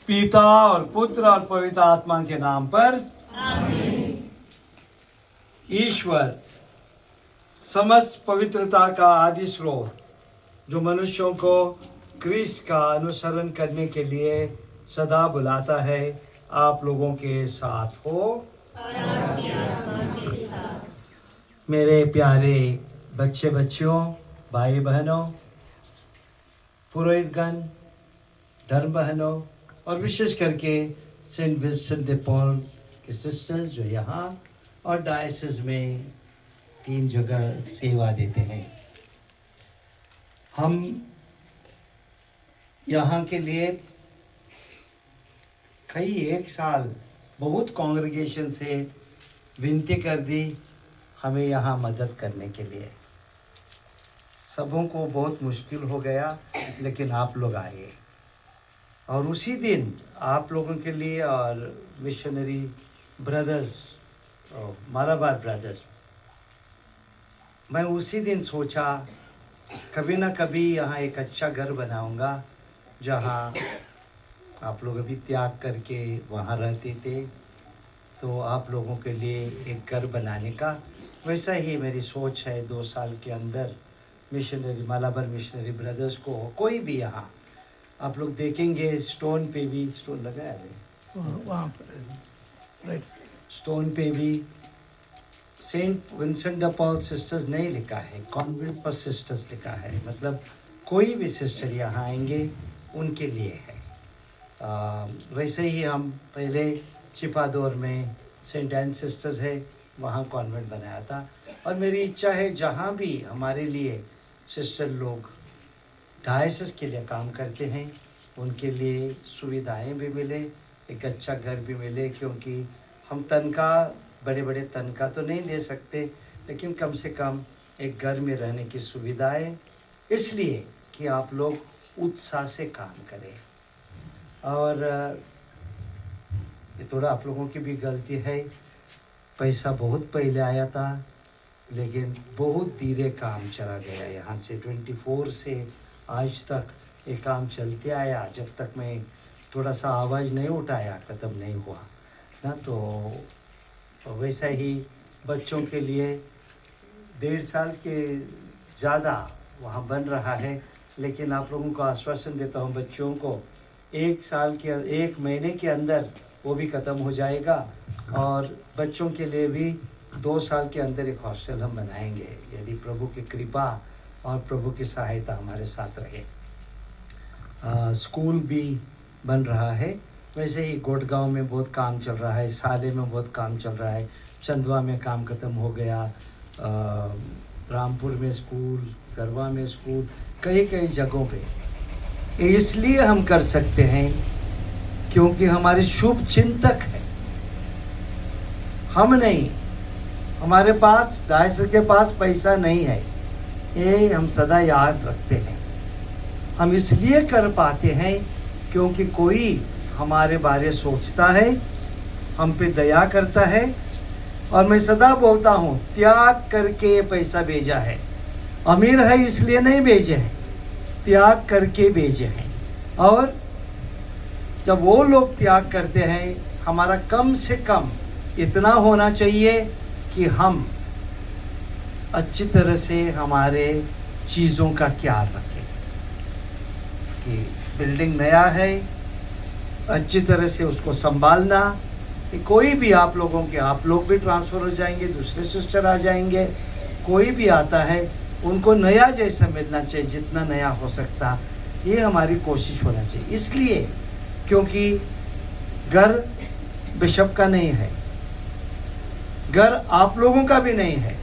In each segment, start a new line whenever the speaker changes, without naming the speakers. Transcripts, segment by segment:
पिता और पुत्र और पवित्र आत्मा के नाम पर
आमीन।
ईश्वर समस्त पवित्रता का आदि स्रोत जो मनुष्यों को क्रिस्त का अनुसरण करने के लिए सदा बुलाता है, आप लोगों के साथ हो
और आपकी आत्मा के साथ।
मेरे प्यारे बच्चे बच्चियों, भाई बहनों, पुरोहितगण, धर्म बहनों और विशेष करके सेंट विंसेंट de पॉल के सिस्टर्स जो यहाँ और डायसिस में 3 जगह सेवा देते हैं। हम यहाँ के लिए कई एक साल बहुत कांग्रेगेशन से विनती कर दी हमें यहाँ मदद करने के लिए। सबों को बहुत मुश्किल हो गया, लेकिन आप लोग आए और उसी दिन आप लोगों के लिए और मिशनरी ब्रदर्स, मालाबार ब्रदर्स, मैं उसी दिन सोचा कभी ना कभी यहाँ एक अच्छा घर बनाऊंगा जहाँ आप लोग अभी त्याग करके वहाँ रहते थे, तो आप लोगों के लिए एक घर बनाने का वैसा ही मेरी सोच है। 2 साल के अंदर मिशनरी मालाबार मिशनरी ब्रदर्स को कोई भी यहाँ आप लोग देखेंगे स्टोन पे भी स्टोन लगाया है,
वहाँ पर राइट
स्टोन पे भी Saint Vincent de Paul sisters नहीं लिखा है, कॉन्वेंट फॉर सिस्टर्स लिखा है। मतलब कोई भी सिस्टर यहाँ आएंगे उनके लिए है। वैसे ही हम पहले चिपादोर में सेंट एन सिस्टर्स है, वहाँ कॉन्वेंट बनाया था। और मेरी इच्छा है जहाँ भी हमारे लिए सिस्टर लोग डायसिस के लिए काम करते हैं उनके लिए सुविधाएं भी मिले, एक अच्छा घर भी मिले, क्योंकि हम तनख्वाह बड़े बड़े तनख्वाह तो नहीं दे सकते, लेकिन कम से कम एक घर में रहने की सुविधाएं, इसलिए कि आप लोग उत्साह से काम करें। और ये थोड़ा आप लोगों की भी गलती है, पैसा बहुत पहले आया था लेकिन बहुत धीरे काम चला गया। यहाँ से 24 से आज तक ये काम चलते आया, जब तक मैं थोड़ा सा आवाज़ नहीं उठाया ख़त्म नहीं हुआ ना। तो वैसा ही बच्चों के लिए 1.5 साल के ज़्यादा वहाँ बन रहा है, लेकिन आप लोगों को आश्वासन देता हूँ बच्चों को 1 महीने के अंदर वो भी ख़त्म हो जाएगा। और बच्चों के लिए भी 2 साल के अंदर एक हॉस्टल हम बनाएंगे, यदि प्रभु की कृपा और प्रभु की सहायता हमारे साथ रहे। स्कूल भी बन रहा है। वैसे ही गोडगांव में बहुत काम चल रहा है, साले में बहुत काम चल रहा है, चंदवा में काम ख़त्म हो गया, रामपुर में स्कूल, गरवा में स्कूल, कई कई जगहों पे। इसलिए हम कर सकते हैं क्योंकि हमारे शुभ चिंतक है, हम नहीं। हमारे पास डायसिस के पास पैसा नहीं है, ये हम सदा याद रखते हैं। हम इसलिए कर पाते हैं क्योंकि कोई हमारे बारे सोचता है, हम पे दया करता है। और मैं सदा बोलता हूँ त्याग करके पैसा भेजा है, अमीर है इसलिए नहीं भेजे हैं, त्याग करके भेजे हैं। और जब वो लोग त्याग करते हैं, हमारा कम से कम इतना होना चाहिए कि हम अच्छी तरह से हमारे चीज़ों का ख्याल रखें। कि बिल्डिंग नया है, अच्छी तरह से उसको संभालना। कि कोई भी आप लोगों के, आप लोग भी ट्रांसफ़र हो जाएंगे, दूसरे सिस्टर आ जाएंगे, कोई भी आता है उनको नया जैसा मिलना चाहिए, जितना नया हो सकता, ये हमारी कोशिश होना चाहिए। इसलिए क्योंकि घर बिशप का नहीं है, घर आप लोगों का भी नहीं है,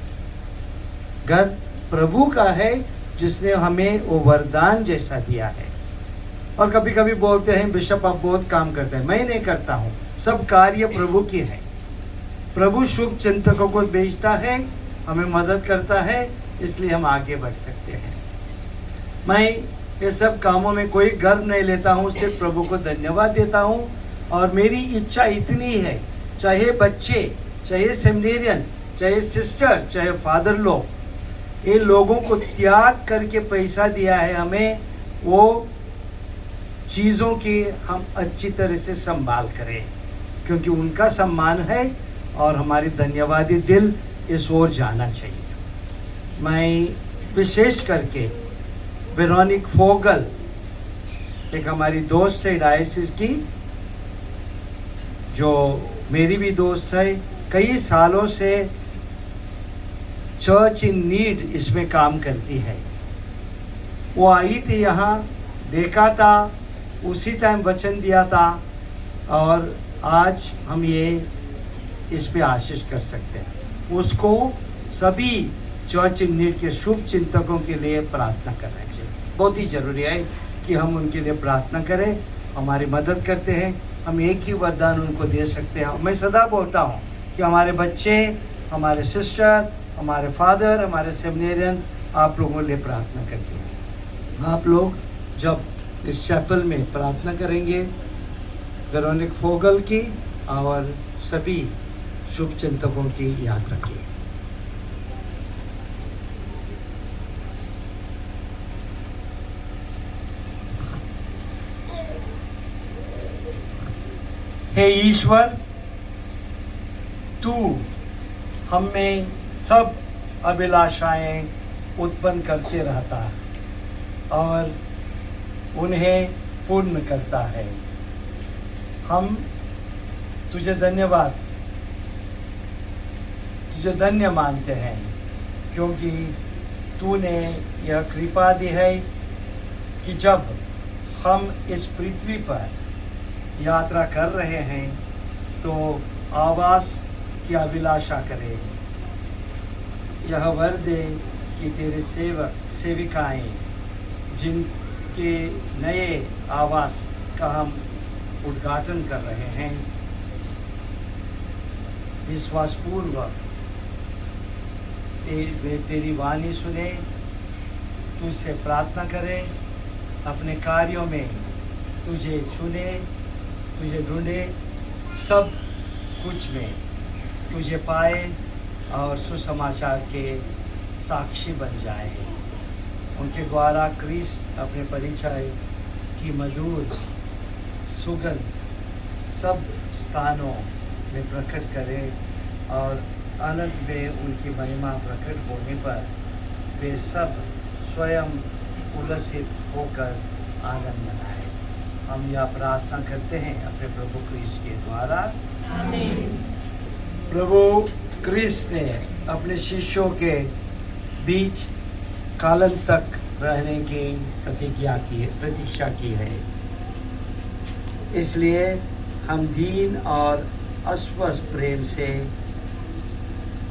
घर प्रभु का है जिसने हमें वो वरदान जैसा दिया है। और कभी कभी बोलते हैं बिशप आप बहुत काम करते हैं, मैं नहीं करता हूँ, सब कार्य प्रभु की है। प्रभु शुभ चिंतकों को भेजता है, हमें मदद करता है, इसलिए हम आगे बढ़ सकते हैं। मैं ये सब कामों में कोई गर्व नहीं लेता हूँ, सिर्फ प्रभु को धन्यवाद देता हूँ। और मेरी इच्छा इतनी है, चाहे बच्चे, चाहे सेमिनेरियन, चाहे सिस्टर, चाहे फादर लोग, इन लोगों को त्याग करके पैसा दिया है हमें, वो चीज़ों की हम अच्छी तरह से संभाल करें, क्योंकि उनका सम्मान है और हमारी धन्यवादी दिल इस ओर जाना चाहिए। मैं विशेष करके वेरोनिक फोगल, एक हमारी दोस्त है डायसिस की, जो मेरी भी दोस्त है, कई सालों से चर्च इन नीड इसमें काम करती है। वो आई थी यहाँ, देखा था, उसी टाइम वचन दिया था, और आज हम ये इस पे आशीष कर सकते हैं। उसको सभी चर्च इन नीड के शुभ चिंतकों के लिए प्रार्थना करना चाहिए। बहुत ही जरूरी है कि हम उनके लिए प्रार्थना करें, हमारी मदद करते हैं। हम एक ही वरदान उनको दे सकते हैं। मैं सदा बोलता हूँ कि हमारे बच्चे, हमारे सिस्टर, हमारे फादर, हमारे सेमिनेरियन आप लोगों के लिए प्रार्थना करते हैं। आप लोग जब इस चैपल में प्रार्थना करेंगे वेरोनिक फोगल की और सभी शुभ चिंतकों की याद रखिए। हे ईश्वर, तू हम में सब अभिलाषाएं उत्पन्न करते रहता है और उन्हें पूर्ण करता है। हम तुझे धन्य मानते हैं, क्योंकि तूने यह कृपा दी है कि जब हम इस पृथ्वी पर यात्रा कर रहे हैं तो आवास की अभिलाषा करें। यह वर दे कि तेरे सेविकाएं जिनके नए आवास का हम उद्घाटन कर रहे हैं, विश्वासपूर्वक तेरी वाणी सुने, तुझसे प्रार्थना करें, अपने कार्यों में तुझे चुने, तुझे ढूंढे, सब कुछ में तुझे पाए और सुसमाचार के साक्षी बन जाए। उनके द्वारा क्रिस्त अपने परिचय की मधुर सुगंध सब स्थानों में प्रकट करे और अनंत में उनकी महिमा प्रकट होने पर वे सब स्वयं उल्लसित होकर आनंद मनाए। हम यह प्रार्थना करते हैं अपने प्रभु क्रिस्त के द्वारा, आमीन। प्रभु क्रिस्त ने अपने शिष्यों के बीच कालन तक रहने की प्रतीक्षा की है। इसलिए हम दीन और अस्वस्थ प्रेम से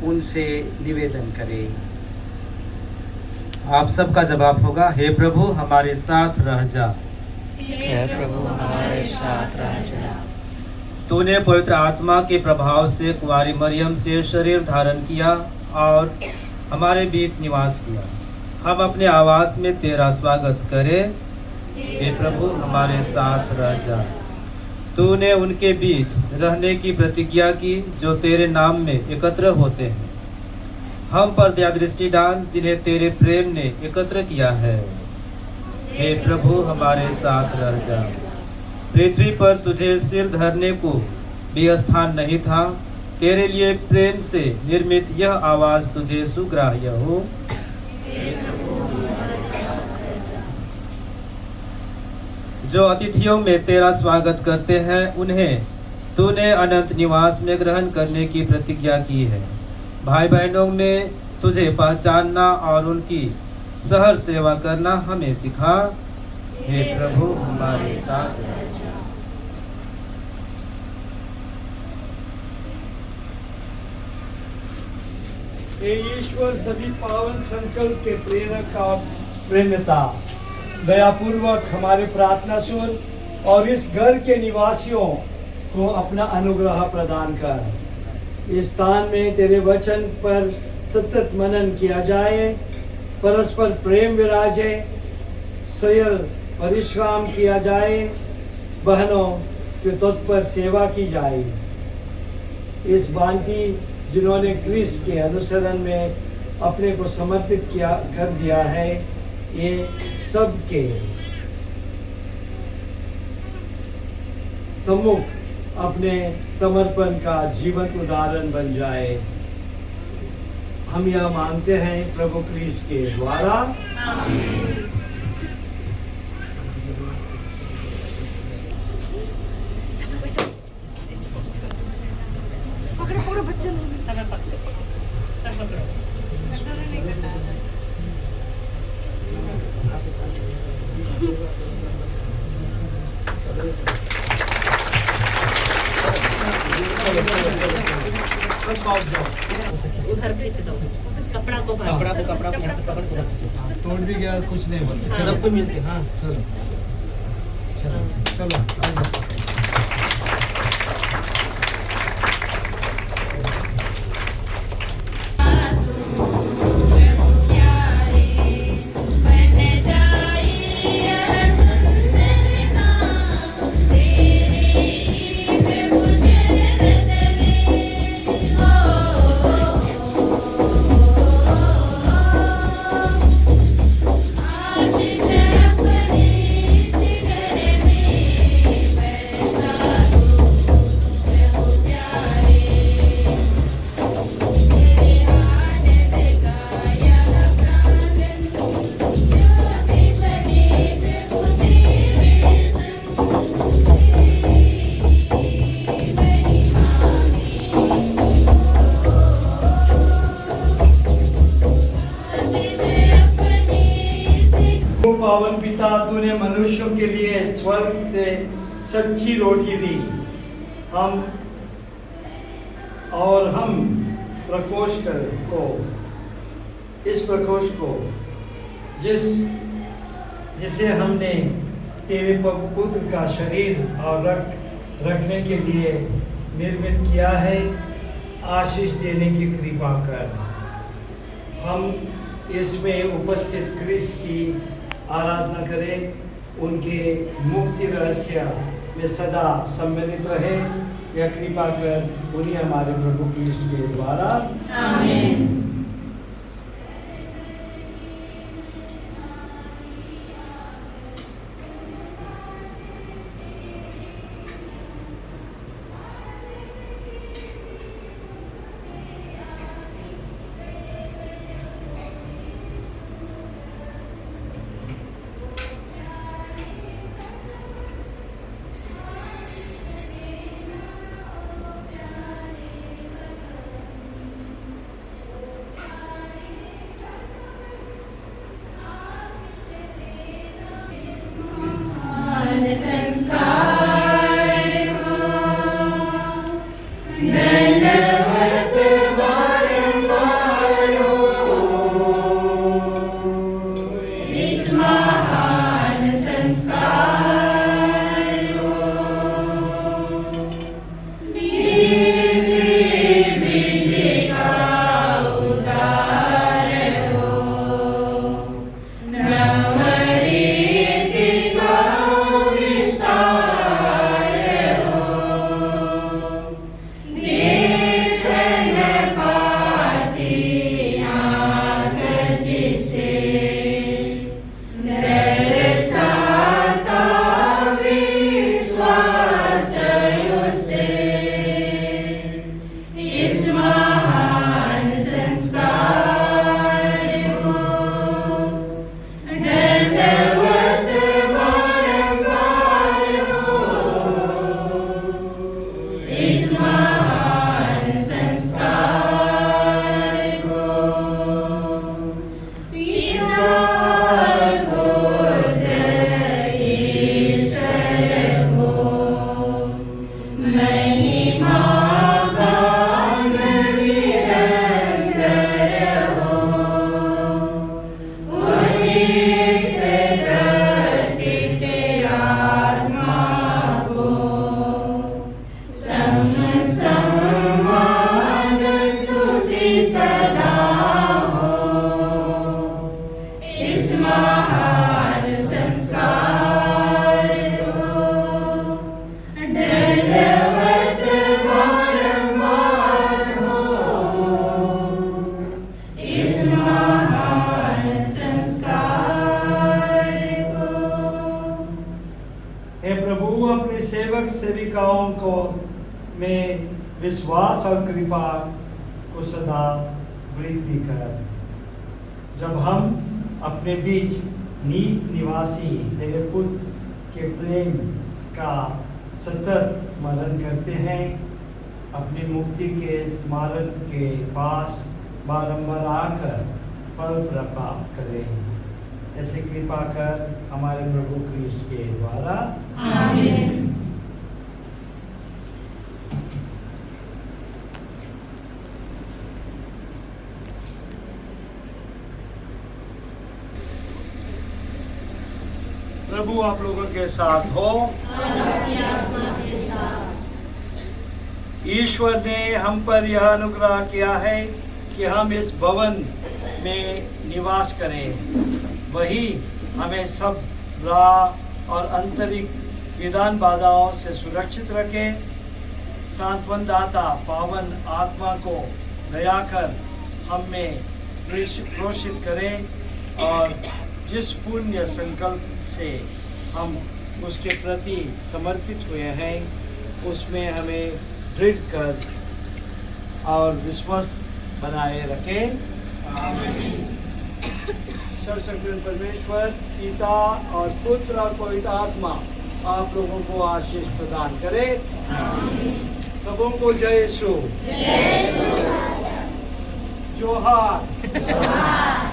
उनसे निवेदन करें।
आप सबका जवाब होगा, हे प्रभु हमारे साथ रह जा।
हे प्रभु हमारे साथ रह जा।
तूने पवित्र आत्मा के प्रभाव से कुंवारी मरियम से शरीर धारण किया और हमारे बीच निवास किया। हम अपने आवास में तेरा स्वागत करें। हे प्रभु हमारे साथ रह जा। तूने उनके बीच रहने की प्रतिज्ञा की जो तेरे नाम में एकत्र होते हैं। हम पर दया दृष्टि डाल जिन्हें तेरे प्रेम ने एकत्र किया है। हे प्रभु हमारे साथ रह जा। पृथ्वी पर तुझे सिर धरने को भी स्थान नहीं था। तेरे लिए प्रेम से निर्मित यह आवाज तुझे सुग्राह्य हो। जो अतिथियों में तेरा स्वागत करते हैं उन्हें तूने अनंत निवास में ग्रहण करने की प्रतिज्ञा की है। भाई बहनों में तुझे पहचानना और उनकी सहर सेवा करना हमें सिखा। हे प्रभु हमारे साथ रह जा।
हे ईश्वर, सभी पावन संकल्प के प्रेरक और प्रेरणा, दयापूर्वक हमारी प्रार्थना सुन और इस घर के निवासियों को अपना अनुग्रह प्रदान कर। इस स्थान में तेरे वचन पर सतत मनन किया जाए, परस्पर प्रेम विराजे, सयल परिश्रम किया जाए, बहनों की तत्पर सेवा की जाए। इस भांति जिन्होंने क्रिस्त के अनुसरण में अपने को समर्पित कर दिया है, ये सबके सम्मुख अपने समर्पण का जीवंत उदाहरण बन जाए। हम यह मानते हैं प्रभु क्रिस्ट के द्वारा।
पकड़ो बच्चों उधर से दो कपड़ा को
तोड़ भी गया कुछ नहीं बोलते।
चलो सबको मिलके हाँ
चलो चलो चलो
पावन पिता, तूने मनुष्यों के लिए स्वर्ग से सच्ची रोटी दी। हम प्रकोष्ठ को इस प्रकोष्ठ को जिसे हमने तेरे पुत्र का शरीर और रक्त रखने के लिए निर्मित किया है, आशीष देने की कृपा कर। हम इसमें उपस्थित क्रिस्त की आराधना करें, उनके मुक्ति रहस्य में सदा सम्मिलित रहे। यह कृपा कर उन्हीं हमारे प्रभु क्रिस्त के द्वारा।
आमीन।
सेवक सेविकाओं को में विश्वास और कृपा को सदा वृद्धि कर। जब हम अपने बीच नीत निवासी तेरे पुत्र के प्रेम का सतत स्मरण करते हैं, अपनी मुक्ति के स्मारक के पास बारंबार आकर फल प्राप्त करें। ऐसी कृपा कर हमारे प्रभु क्रिस्ट के द्वारा।
आमीन।
प्रभु आप लोगों के साथ हो। ईश्वर ने हम पर यह अनुग्रह किया है कि हम इस भवन में निवास करें। वही हमें सब राह और आंतरिक विधान बाधाओं से सुरक्षित रखे। सांत्वन दाता पावन आत्मा को दया कर हम में प्रोषित करें और जिस पुण्य संकल्प से हम उसके प्रति समर्पित हुए हैं उसमें हमें दृढ़ कर और विश्वास बनाए रखें। सर्वशक्तिमान परमेश्वर पिता और पुत्र और पवित्र आत्मा आप लोगों को आशीष प्रदान करे। सबों को जय यीशु। जोहार।